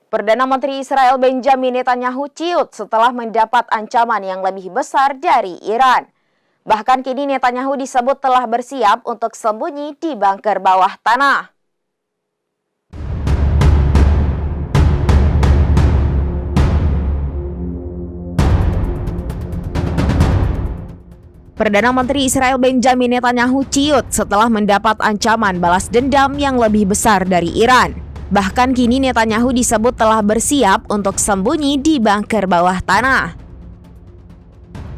Perdana Menteri Israel Benjamin Netanyahu ciut setelah mendapat ancaman yang lebih besar dari Iran. Bahkan kini Netanyahu disebut telah bersiap untuk sembunyi di bunker bawah tanah. Perdana Menteri Israel Benjamin Netanyahu ciut setelah mendapat ancaman balas dendam yang lebih besar dari Iran. Bahkan kini Netanyahu disebut telah bersiap untuk sembunyi di bunker bawah tanah.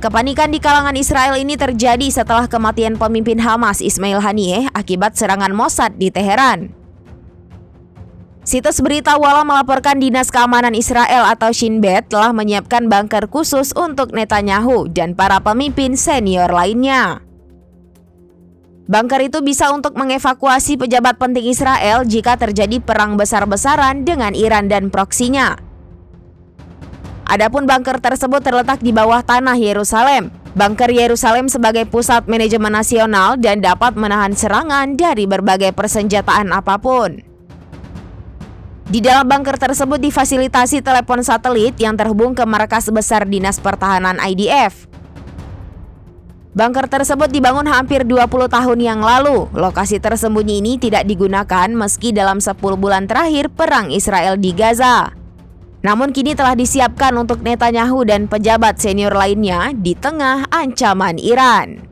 Kepanikan di kalangan Israel ini terjadi setelah kematian pemimpin Hamas Ismail Haniyeh akibat serangan Mossad di Teheran. Situs berita Walla melaporkan Dinas Keamanan Israel atau Shin Bet telah menyiapkan bunker khusus untuk Netanyahu dan para pemimpin senior lainnya. Bunker itu bisa untuk mengevakuasi pejabat penting Israel jika terjadi perang besar-besaran dengan Iran dan proksinya. Adapun bunker tersebut terletak di bawah tanah Yerusalem. Bunker Yerusalem sebagai pusat manajemen nasional dan dapat menahan serangan dari berbagai persenjataan apapun. Di dalam bunker tersebut difasilitasi telepon satelit yang terhubung ke markas besar Dinas Pertahanan IDF. Bunker tersebut dibangun hampir 20 tahun yang lalu. Lokasi tersembunyi ini tidak digunakan meski dalam 10 bulan terakhir perang Israel di Gaza. Namun kini telah disiapkan untuk Netanyahu dan pejabat senior lainnya di tengah ancaman Iran.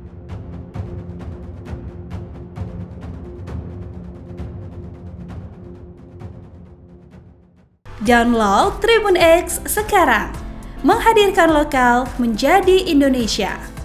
Download Tribun X sekarang, menghadirkan lokal menjadi Indonesia.